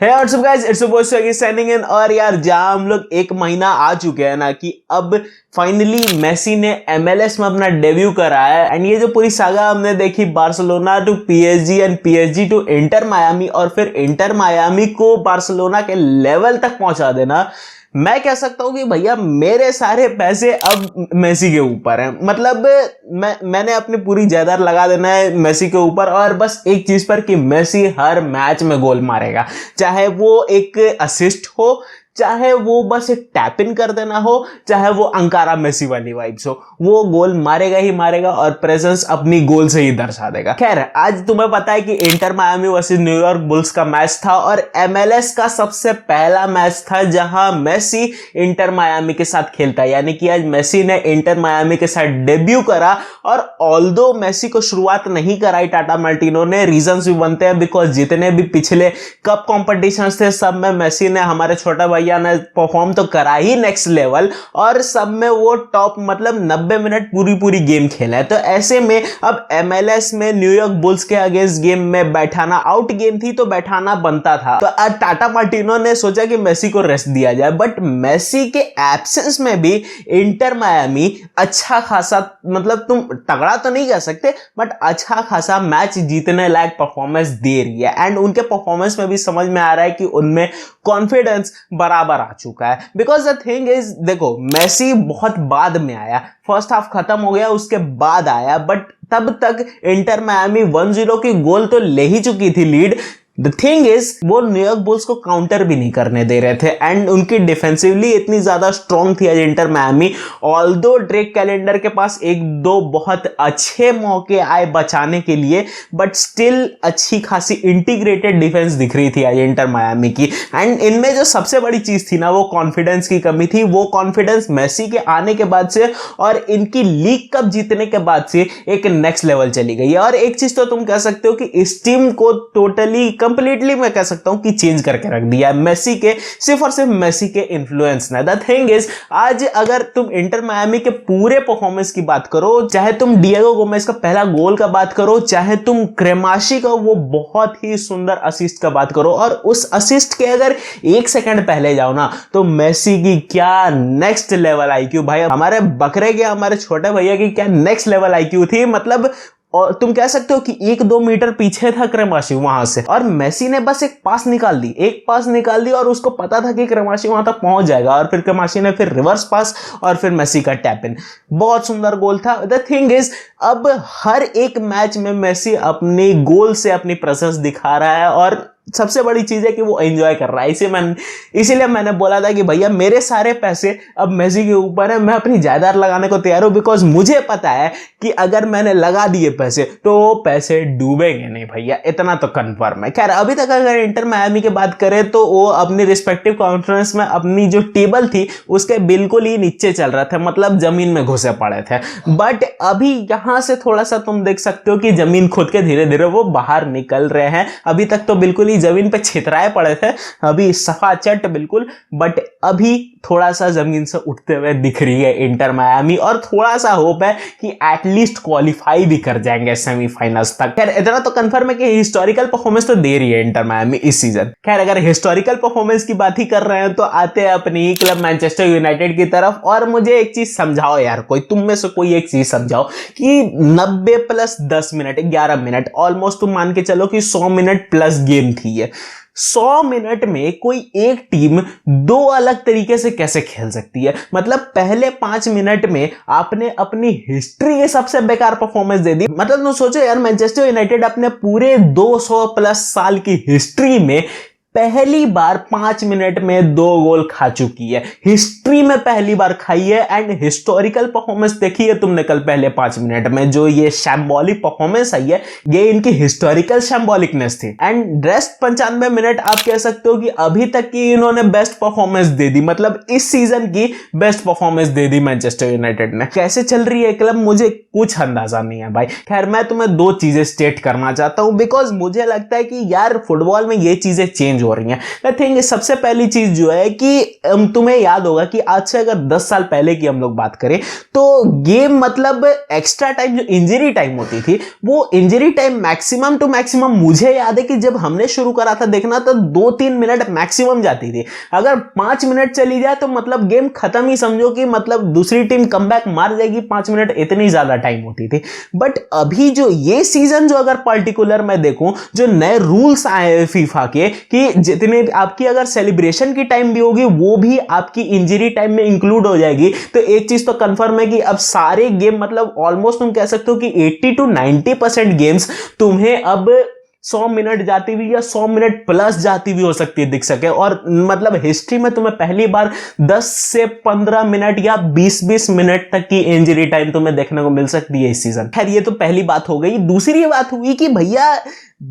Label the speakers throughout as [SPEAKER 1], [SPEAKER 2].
[SPEAKER 1] है WhatsApp guys, it's your boy signing in. और यार जहां हम लोग एक महीना आ चुके हैं ना कि अब फाइनली मेसी ने MLS में अपना डेब्यू करा है। एंड ये जो पूरी सागा हमने देखी, Barcelona to PSG and PSG to Inter Miami, और फिर इंटर मायामी को बार्सिलोना के लेवल तक पहुंचा देना, मैं कह सकता हूं कि भैया मेरे सारे पैसे अब मेसी के ऊपर हैं। मतलब मैंने अपनी पूरी जायदाद लगा देना है मेसी के ऊपर, और बस एक चीज पर कि मेसी हर मैच में गोल मारेगा, चाहे वो एक असिस्ट हो, चाहे वो बस एक टैप इन कर देना हो, चाहे वो अंकारा मेसी वाली वाइब्स हो, वो गोल मारेगा ही मारेगा और प्रेजेंस अपनी गोल से ही दर्शा देगा। खैर, आज तुम्हें पता है कि inter Miami versus New York bulls का मैच था और MLS का सबसे पहला मैच था जहां मेसी इंटर मायामी के साथ खेलता है। यानी कि आज मेसी ने इंटर मायामी के साथ डेब्यू करा। और ऑल्दो मेसी को शुरुआत नहीं कराई टाटा मार्टिनो ने, रीजंस भी बनते हैं बिकॉज जितने भी पिछले कप कॉम्पिटिशन थे सब में मेसी ने, हमारे छोटा भाई ने परफॉर्म तो करा ही नेक्स्ट लेवल, और सब में वो टॉप मतलब 90 मिनट पूरी गेम खेला है। तो ऐसे में अब MLS में न्यूयॉर्क बुल्स के अगेंस्ट गेम में बैठाना, आउट गेम थी तो बैठाना बनता था। तो आज टाटा मार्टिनो ने सोचा कि मेसी को रेस्ट दिया जाए, बट मेसी के एब्सेंस में भी इंटर मायामी अच्छा खासा, मतलब तुम तगड़ा तो नहीं कह सकते बट अच्छा खासा मैच जीतने लायक परफॉर्मेंस दे रही है। एंड उनके परफॉर्मेंस में भी समझ में आ रहा है कि उनमें कॉन्फिडेंस बराबर आ चुका है। बिकॉज द थिंग इज, देखो मेसी बहुत बाद में आया, फर्स्ट हाफ खत्म हो गया उसके बाद आया, बट तब तक इंटर मायामी 1-0 की गोल तो ले ही चुकी थी लीड। द थिंग इज, वो न्यूयॉर्क बुल्स को काउंटर भी नहीं करने दे रहे थे एंड उनकी डिफेंसिवली इतनी ज्यादा स्ट्रॉन्ग थी आज inter Miami. Although Drake calendar के पास एक दो बहुत अच्छे मौके आए बचाने के लिए, बट स्टिल अच्छी खासी इंटीग्रेटेड डिफेंस दिख रही थी आज इंटर मायामी की। एंड इनमें जो सबसे बड़ी चीज थी ना, वो कॉन्फिडेंस की कमी थी। वो कॉन्फिडेंस मेसी के आने के बाद से और इनकी लीग कप जीतने के बाद से एक नेक्स्ट लेवल चली गई है। और एक चीज तो तुम कह सकते हो कि इस टीम को टोटली कंप्लीटली मैं कह सकता हूं कि चेंज करके रख दिया है मेसी के, सिर्फ और सिर्फ मेसी के इन्फ्लुएंस ने। द थिंग इज, आज अगर तुम इंटर मायामी के पूरे परफॉर्मेंस की बात करो, चाहे तुम डिएगो गोमेज का पहला गोल का बात करो, चाहे तुम क्रेमाशी का वो बहुत ही सुंदर असिस्ट का बात करो, और उस असिस्ट के अगर एक सेकंड पहले जाओ ना, तो मेसी की क्या नेक्स्ट लेवल आईक्यू, भाई हमारे बकरे के, हमारे छोटे भैया की क्या नेक्स्ट लेवल आईक्यू थी। मतलब और तुम कह सकते हो कि 1-2 मीटर पीछे था क्रेमाशी वहां से, और मेसी ने बस एक पास निकाल दी और उसको पता था कि क्रेमाशी वहां तक पहुंच जाएगा, और फिर क्रेमाशी ने फिर रिवर्स पास और फिर मेसी का टैप इन, बहुत सुंदर गोल था। द थिंग इज, अब हर एक मैच में मेसी अपनी गोल से अपनी प्रेजेंस दिखा रहा है, और सबसे बड़ी चीज है कि वो एंजॉय कर रहा है। इसीलिए मैंने बोला था कि भैया मेरे सारे पैसे अब मेसी के ऊपर है, मैं अपनी जायदाद लगाने को तैयार हूं, बिकॉज मुझे पता है कि अगर मैंने लगा दिए पैसे तो वो पैसे डूबेंगे नहीं भैया, इतना तो कंफर्म है। खैर, अभी तक अगर इंटर मायामी की बात करें तो वो अपनी रिस्पेक्टिव कॉन्फ्रेंस में अपनी जो टेबल थी उसके बिल्कुल ही नीचे चल रहे थे, मतलब जमीन में घुसे पड़े थे। बट अभी यहां से थोड़ा सा तुम देख सकते हो कि जमीन खुद के धीरे धीरे वो बाहर निकल रहे हैं। अभी तक तो बिल्कुल जमीन पे छितराए पड़े थे, अभी सफा चट बिल्कुल, बट अभी थोड़ा सा जमीन से उठते हुए दिख रही है इंटर मायामी, और थोड़ा सा होप है कि एटलीस्ट क्वालिफाई भी कर जाएंगे सेमीफाइनल्स तक। खैर, इतना तो कंफर्म है कि हिस्टोरिकल परफॉर्मेंस तो दे रही है इंटर मायामी इस सीजन। खैर, अगर हिस्टोरिकल परफॉर्मेंस की बात ही कर रहे हैं तो आते हैं अपनी ही क्लब मैनचेस्टर यूनाइटेड की तरफ। और मुझे एक चीज समझाओ यार, कोई तुम में से कोई एक चीज समझाओ कि 90 + 10 मिनट, 11 मिनट, ऑलमोस्ट तुम मान के चलो कि 100 मिनट प्लस गेम थी। 100 मिनट में कोई एक टीम दो अलग तरीके से कैसे खेल सकती है? मतलब पहले 5 मिनट में आपने अपनी हिस्ट्री के सबसे बेकार परफॉर्मेंस दे दी। मतलब तुम सोचो यार, मैनचेस्टर यूनाइटेड अपने पूरे 200+ साल की हिस्ट्री में पहली बार 5 मिनट में 2 गोल खा चुकी है, हिस्ट्री में पहली बार खाई है। एंड हिस्टोरिकल परफॉर्मेंस देखी है तुमने कल पहले 5 मिनट में, जो ये शैम्बॉलिक परफॉर्मेंस आई है, ये इनकी हिस्टोरिकल शैम्बॉलिकनेस थी। एंड रेस्ट 95 मिनट आप कह सकते हो कि अभी तक की इन्होंने बेस्ट परफॉर्मेंस दे दी, मतलब इस सीजन की बेस्ट परफॉर्मेंस दे दी मैनचेस्टर यूनाइटेड ने। कैसे चल रही है क्लब मुझे कुछ अंदाजा नहीं है भाई। खैर, मैं तुम्हें 2 चीजें स्टेट करना चाहता हूं, बिकॉज मुझे लगता है कि यार फुटबॉल में ये चीजें चेंज हो रही हैं। आई थिंक सबसे पहली चीज जो है कि तुम्हें याद होगा कि आज से अगर 10 साल पहले की हम लोग बात करें तो गेम मतलब एक्स्ट्रा टाइम जो इंजरी टाइम होती थी वो injury time maximum to maximum मुझे याद है कि जब हमने शुरू करा था देखना तो 2-3 मिनट मैक्सिमम जाती थी। अगर 5 मिनट चली जाए तो मतलब गेम खत्म ही समझो कि मतलब दूसरी टीम कमबैक मार जाएगी। 5 मिनट इतनी ज्यादा टाइम होती थी। बट अभी जो ये सीजन जो अगर पर्टिकुलर मैं देखूं जो नए रूल्स आए हैं फीफा के कि जितने आपकी अगर सेलिब्रेशन की टाइम भी होगी वो भी आपकी इंजरी टाइम में इंक्लूड हो जाएगी। तो एक चीज तो कंफर्म है कि अब सारे गेम मतलब ऑलमोस्ट तुम कह सकते हो कि 80 to 90% गेम्स तुम्हें अब 100 मिनट जाती हुई या 100 मिनट प्लस जाती हुई हो सकती है दिख सके। और मतलब हिस्ट्री में तुम्हें पहली बार 10 से 15 मिनट या 20-20 मिनट तक की इंजरी टाइम तुम्हें देखने को मिल सकती है इस सीजन। खैर ये तो पहली बात हो गई। दूसरी बात हुई कि भैया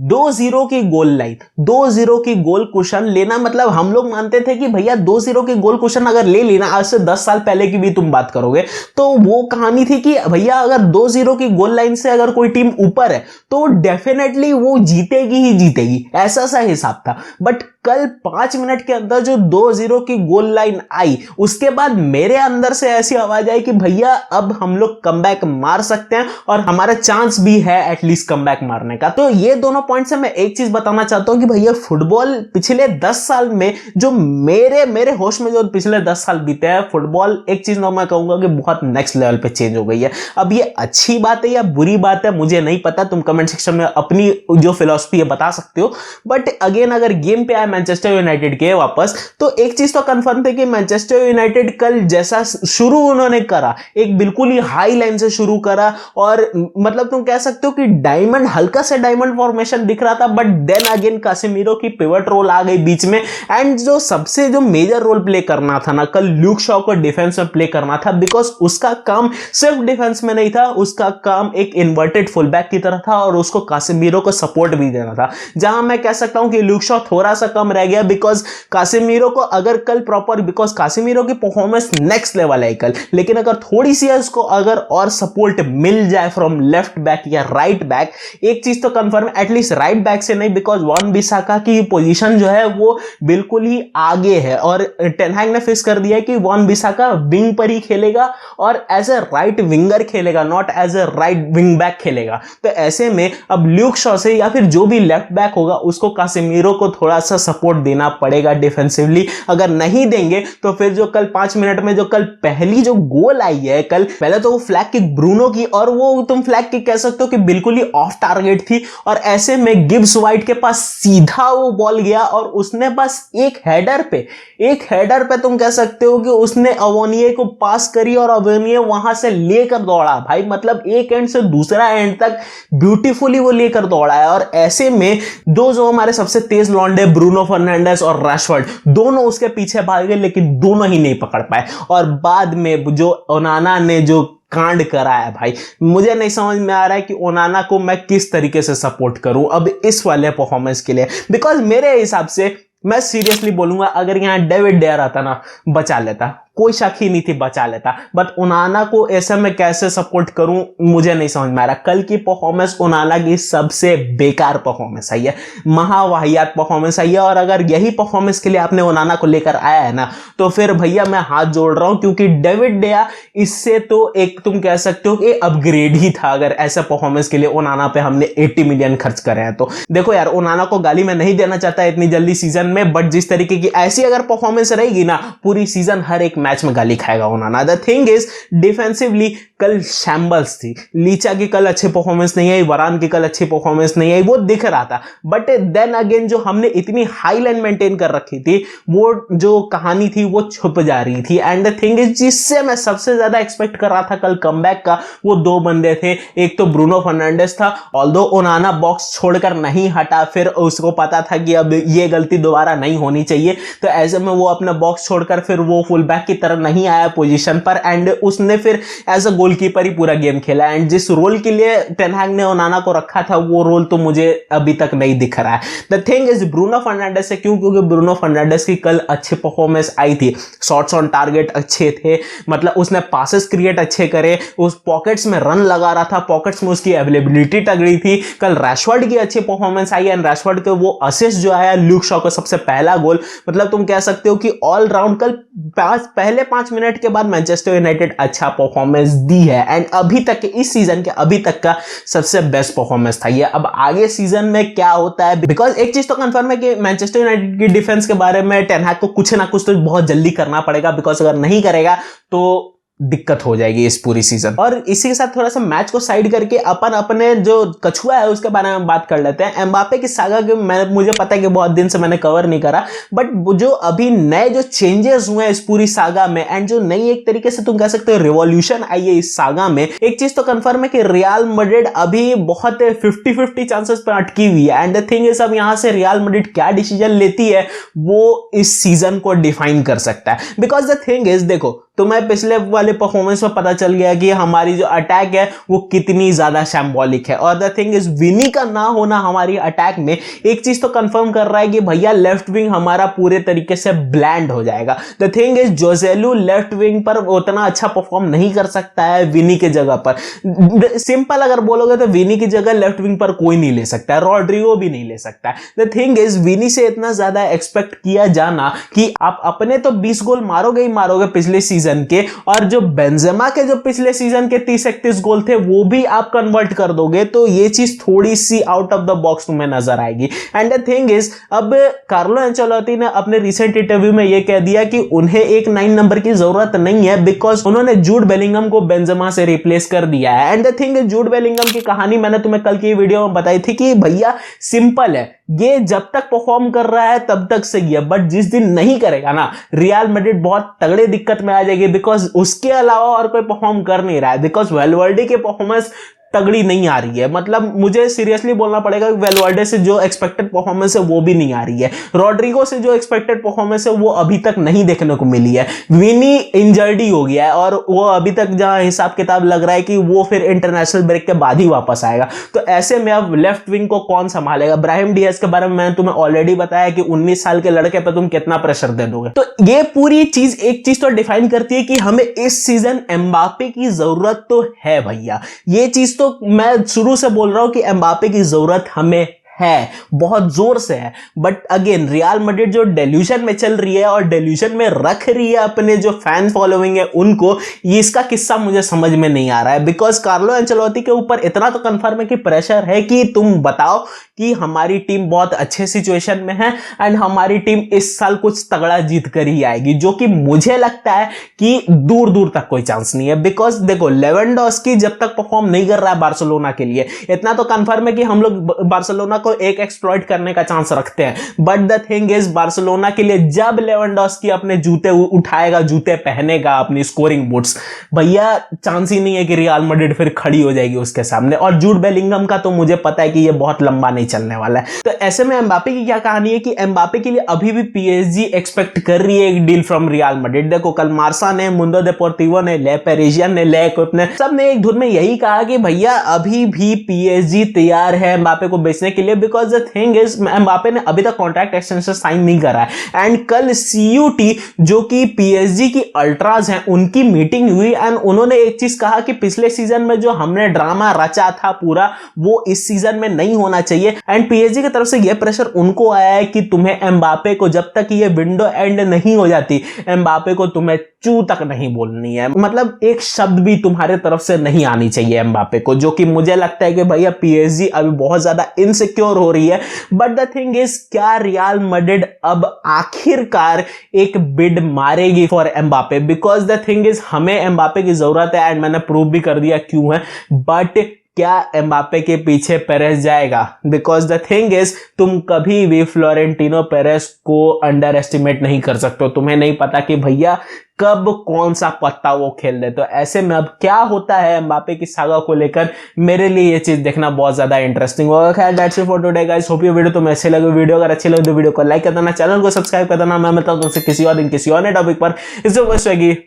[SPEAKER 1] 2-0 की गोल लाइन, 2-0 की गोल कुशन लेना मतलब हम लोग मानते थे कि भैया 2-0 की गोल कुशन अगर ले लेना, आज से 10 साल पहले की भी तुम बात करोगे तो वो कहानी थी कि भैया अगर 2-0 की गोल लाइन से अगर कोई टीम ऊपर है तो डेफिनेटली वो जीतेगी ही जीतेगी, ऐसा सा हिसाब था। बट कल 5 मिनट के अंदर जो 2-0 की गोल लाइन आई उसके बाद मेरे अंदर से ऐसी आवाज आई कि भैया अब हम लोग कमबैक मार सकते हैं और हमारा चांस भी है एटलीस्ट कमबैक मारने का। तो ये दोनों पॉइंट से मैं एक चीज बताना चाहता हूं कि भैया फुटबॉल पिछले 10 साल में जो मेरे होश में जो पिछले 10 साल बीते हैं फुटबॉल एक चीज मैं कहूंगा कि बहुत नेक्स्ट लेवल पे चेंज हो गई है। अब ये अच्छी बात है या बुरी बात है मुझे नहीं पता, तुम कमेंट सेक्शन में अपनी जो फिलॉसफी है बता सकते हो। बट अगेन अगर गेम पे आए मैनचेस्टर यूनाइटेड के वापस तो एक चीज तो कंफर्म थे कि मैनचेस्टर यूनाइटेड कल जैसा शुरू उन्होंने करा एक बिल्कुल ही हाई लाइन से शुरू करा और मतलब तुम कह सकते हो कि डायमंड हल्का सा डायमंड फॉर्मेशन दिख रहा था। बट देन अगेन कासेमीरो की पिवट रोल आ गई बीच में एंड जो सबसे जो मेजर रोल प्ले करना था ना कल ल्यूक शॉ को डिफेंस में प्ले करना था बिकॉज उसका काम सिर्फ डिफेंस में नहीं था, उसका काम एक इन्वर्टेड फुलबैक की तरह था और उसको कासेमीरो को सपोर्ट भी देना था। जहां मैं कह सकता हूं कि ल्यूक शॉ थोड़ा सा कम रह गया बिकॉज कासेमीरो को अगर कल प्रॉपर बिकॉज कासेमीरो की परफॉर्मेंस नेक्स्ट लेवल है कल, लेकिन अगर थोड़ी सी उसको अगर और सपोर्ट मिल जाए फ्रॉम लेफ्ट बैक या राइट बैक, एक चीज तो कंफर्म है एटलीस्ट राइट बैक से नहीं बिकॉज वन बिसाका की पोजीशन जो है वो बिल्कुल ही आगे है और टेन हैग ने फिक्स कर दिया है कि वन बिसाका विंग पर ही खेलेगा और एज ए राइट विंगर खेलेगा, not as a right wing back खेलेगा। तो ऐसे में अब ल्यूक शॉ से या फिर जो भी लेफ्ट बैक होगा उसको कासेमीरो को थोड़ा सा सपोर्ट देना पड़ेगा डिफेंसिवली। अगर नहीं देंगे तो फिर जो कल 5 मिनट में जो कल पहली जो गोल आई है कल, पहले तो वो फ्लैग किक ब्रूनो की और वो तुम फ्लैग किक कह सकते हो कि बिल्कुल ही ऑफ टारगेट थी और ऐसे में गिब्स वाइट के पास सीधा वो बॉल गया और उसने बस एक हेडर पे तुम कह सकते हो कि उसने अवोनिये को पास करी और अवोनिये वहां से लेकर दौड़ा भाई, मतलब एक एंड से दूसरा एंड तक ब्यूटीफुली वो लेकर दौड़ा है। और ऐसे में दो जो हमारे सबसे तेज लॉन्डे ब्रूनो फर्नांडिस और रैशफोर्ड दोनों उसके पीछे भाग गए लेकिन दोनों ही नहीं पकड़ पाए और बाद में जो ओनाना ने जो कांड करा है भाई, मुझे नहीं समझ में आ रहा है कि ओनाना को मैं किस तरीके से सपोर्ट करूं अब इस वाले परफॉर्मेंस के लिए। बिकॉज मेरे हिसाब से मैं सीरियसली बोलूंगा अगर यहां डेविड डेयर आता ना बचा लेता, कोई शक ही नहीं थी बचा लेता। बट ओनाना को ऐसे में कैसे सपोर्ट करूं मुझे नहीं समझ में आ रहा। कल की परफॉर्मेंस ओनाना की सबसे बेकार परफॉर्मेंस आई है, महावाहियात परफॉर्मेंस आई है और अगर यही परफॉर्मेंस के लिए आपने ओनाना को लेकर आया है ना तो फिर भैया मैं हाथ जोड़ रहा हूं क्योंकि डेविड डेया इससे तो एक तुम कह सकते हो कि अपग्रेड ही था अगर ऐसा परफॉर्मेंस के लिए ओनाना पे हमने 80 मिलियन खर्च करे हैं तो। देखो यार ओनाना को गाली मैं नहीं देना चाहता इतनी जल्दी सीजन में, बट जिस तरीके की ऐसी अगर परफॉर्मेंस रहेगी ना पूरी सीजन हर एक मैच में गाली खाएगा ओनाना। द थिंग इज डिफेंसिवली कल शैम्बल्स थी, लीचा की कल अच्छी परफॉर्मेंस नहीं आई, वरान की कल अच्छी परफॉर्मेंस नहीं आई, वो दिख रहा था। बट देन अगेन जो हमने इतनी हाई लाइन मेंटेन कर रखी थी वो जो कहानी थी वो छुप जा रही थी। एंड द थिंग इज जिससे मैं सबसे ज्यादा एक्सपेक्ट कर रहा था कल कमबैक का वो दो बंदे थे, एक तो ब्रूनो फर्नांडिस था, ऑल्दो ओनाना बॉक्स छोड़कर नहीं हटा, फिर उसको पता था कि अब ये गलती दोबारा नहीं होनी चाहिए तो ऐसे में वो अपना बॉक्स छोड़कर फिर वो फुल बैक की तरह नहीं आया पोजीशन पर एंड उसने फिर एज अ गोल गोलकीपर ही पूरा गेम खेला, एंड जिस रोल के लिए टेन हैग ने ओनाना को रखा था वो रोल तो मुझे अभी तक नहीं दिख रहा है। The thing is Bruno Fernandes से क्यों, क्योंकि ब्रूनो फर्नांडिस की कल अच्छी परफॉर्मेंस आई थी, शॉट्स ऑन टारगेट अच्छे थे, मतलब उसने पासेस क्रिएट अच्छे करे, उस पॉकेट्स में रन लगा रहा था, पॉकेट्स में उसकी अवेलेबिलिटी तगड़ी थी। कल रैशवर्ड की अच्छी परफॉर्मेंस आई एंड रैशवर्ड के वो असिस्ट जो आया ल्यूक शॉ का सबसे पहला गोल, मतलब तुम कह सकते हो कि ऑल राउंड कल पहले 5 मिनट के बाद मैनचेस्टर यूनाइटेड अच्छा परफॉर्मेंस दी है एंड अभी तक के इस सीजन के अभी तक का सबसे बेस्ट परफॉर्मेंस था ये। अब आगे सीजन में क्या होता है, बिकॉज एक चीज तो कंफर्म है कि मैनचेस्टर यूनाइटेड की डिफेंस के बारे में टेन हैग को कुछ ना कुछ तो बहुत जल्दी करना पड़ेगा, बिकॉज अगर नहीं करेगा तो दिक्कत हो जाएगी इस पूरी सीजन। और इसी के साथ थोड़ा सा मैच को साइड करके अपन अपने जो कछुआ है उसके बारे में बात कर लेते हैं। एम्बापे की सागा के मुझे पता है कि बहुत दिन से मैंने कवर नहीं करा, बट जो अभी नए जो चेंजेस हुए हैं इस पूरी सागा में एंड जो नई एक तरीके से तुम कह सकते हो रिवॉल्यूशन आई है इस सागा में, एक चीज तो कंफर्म है कि रियल मैड्रिड अभी बहुत 50-50 चांसेस पे अटकी हुई है एंड द थिंग इज अब यहां से रियल मैड्रिड क्या डिसीजन लेती है वो इस सीजन को डिफाइन कर सकता है। बिकॉज द थिंग इज देखो, तुम्हें पिछले वाले परफॉर्मेंस में पता चल गया कि हमारी जो अटैक है वो कितनी ज्यादा शैम्बॉलिक है, और द थिंग इज विनी का ना होना हमारी अटैक में एक चीज तो कंफर्म कर रहा है कि भैया लेफ्ट विंग हमारा पूरे तरीके से ब्लैंड हो जाएगा। The thing is Joselu left wing पर उतना अच्छा परफॉर्म नहीं कर सकता है विनी के जगह पर। सिंपल अगर बोलोगे तो विनी की जगह लेफ्ट विंग पर कोई नहीं ले सकता है, रॉड्रिगो भी नहीं ले सकता है। द थिंग इज विनी से इतना ज्यादा एक्सपेक्ट किया जाना कि आप अपने तो 20 गोल मारोगे ही मारोगे पिछले सीजन के, और जो बेंजेमा के जो पिछले सीजन के 30-31 गोल थे वो भी आप कन्वर्ट कर दोगे, तो ये चीज थोड़ी सी आउट ऑफ द बॉक्स तुम्हें नजर आएगी। एंड द थिंग इज अब कार्लो एंचेलोटी ने अपने रिसेंट इंटरव्यू में ये कह दिया कि उन्हें एक 9 नंबर की जरूरत नहीं है, बिकॉज उन्होंने जूड बेलिंगम को बेंजेमा से रिप्लेस कर दिया है। And the thing is Jude Bellingham की कहानी मैंने तुम्हें कल की वीडियो में बताई थी कि भैया सिंपल है, ये जब तक परफॉर्म कर रहा है तब तक सही है, बट जिस दिन नहीं करेगा ना रियल मैड्रिड बहुत तगड़े दिक्कत में आ जाएगी, बिकॉज उसके अलावा और कोई परफॉर्म कर नहीं रहा है। बिकॉज वेलवर्डे की परफॉर्मेंस तगड़ी नहीं आ रही है, मतलब मुझे सीरियसली बोलना पड़ेगा कि वेलवर्डे से जो एक्सपेक्टेड परफॉर्मेंस है वो भी नहीं आ रही है, रॉड्रिगो से जो एक्सपेक्टेड परफॉर्मेंस है वो अभी तक नहीं देखने को मिली है, विनी इंजर्ड ही हो गया है और वो अभी तक जहां हिसाब किताब लग रहा है कि वो फिर इंटरनेशनल ब्रेक के बाद ही वापस आएगा। तो ऐसे में अब लेफ्ट विंग को कौन संभालेगा? ब्राहिम डियाज के बारे में मैंने तुम्हें ऑलरेडी बताया कि 19 साल के लड़के पे तुम कितना प्रेशर दे दोगे। तो ये पूरी चीज एक चीज तो डिफाइन करती है कि हमें इस सीजन एम्बापे की जरूरत तो है भैया, ये चीज तो मैं शुरू से बोल रहा हूं कि एम्बापे की जरूरत हमें है, बहुत जोर से है। बट अगेन रियल मैड्रिड जो डेल्यूजन में चल रही है और डेल्यूजन में रख रही है अपने जो फैन फॉलोइंग है उनको, ये इसका किस्सा मुझे समझ में नहीं आ रहा है। बिकॉज कार्लो एंचेलोटी के ऊपर इतना तो कंफर्म है कि प्रेशर है कि तुम बताओ कि हमारी टीम बहुत अच्छे सिचुएशन में है एंड हमारी टीम इस साल कुछ तगड़ा जीत कर ही आएगी, जो कि मुझे लगता है कि दूर दूर तक कोई चांस नहीं है। बिकॉज देखो लेवेंडोस्की जब तक परफॉर्म नहीं कर रहा है बार्सिलोना के लिए, इतना तो कंफर्म है कि हम लोग बार्सिलोना को एक एक्सप्लॉइट करने का चांस रखते हैं, but the thing is Barcelona के लिए जब लेवेंडोस्की अपने जूते उठाएगा, जूते पहनेगा, अपनी स्कोरिंग बूट्स, भैया चांस ही नहीं है कि रियल मैड्रिड फिर खड़ी हो जाएगी उसके सामने। और जूड बेलिंगम का तो मुझे पता है कि ये बहुत लंबा नहीं चलने वाला है। तो ऐसे में एम्बापे की क्या कहानी है कि एम्बापे के लिए अभी भी पीएसजी एक्सपेक्ट कर रही है एक डील फ्रॉम रियल मैड्रिड। देखो कल मार्सा ने, मुंडो डेपोर्टिवो ने, ले पेरिजियन ने, ले इक्विप ने, सब ने एक धुन में यही कहा कि भैया अभी भी पीएसजी तैयार है एम्बापे को बेचने के लिए। Because the thing is Mbappe ने अभी तक कॉन्ट्रैक्ट एक्सटेंशन साइन नहीं करा है एंड कल सीयूटी जो कि पीएसजी की अल्ट्राज हैं उनकी मीटिंग हुई एंड उन्होंने एक चीज कहा कि पिछले सीजन में जो हमने ड्रामा रचा था पूरा वो इस सीजन में नहीं होना चाहिए। एंड पीएसजी की तरफ से यह प्रेशर उनको आया है कि तुम्हें एम्बापे को जब तक ये विंडो एंड नहीं हो जाती एम्बापे को तुम्हें चू तक नहीं बोलनी है, मतलब एक शब्द भी तुम्हारे तरफ से नहीं आनी चाहिए एम्बापे को, जो कि मुझे लगता है कि भैया पीएसजी अभी बहुत ज्यादा इनसिक्योर हो रही है। बट द थिंग इज क्या रियल मैड्रिड अब आखिरकार एक बिड मारेगी for Mbappe? Because the thing is हमें एम्बापे की जरूरत है एंड मैंने प्रूव भी कर दिया क्यों है। बट क्या एम्बापे के पीछे पेरेस जाएगा? बिकॉज द थिंग इज तुम कभी भी फ्लोरेंटिनो पेरेस को अंडर एस्टिमेट नहीं कर सकते हो, तुम्हें नहीं पता कि भैया कब कौन सा पत्ता वो खेल दे। तो ऐसे में अब क्या होता है एम्बापे की सागा को लेकर, मेरे लिए ये चीज देखना बहुत ज्यादा इंटरेस्टिंग होगा। खैर that's it for today guys, hope ये वीडियो तुम्हें अच्छी लगे। वीडियो अगर अच्छी लगे तो वीडियो को लाइक कर देना, चैनल को सब्सक्राइब कर देना। मैं मिलता हूं तुमसे किसी और दिन किसी और नए टॉपिक पर। इस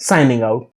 [SPEAKER 1] साइनिंग आउट।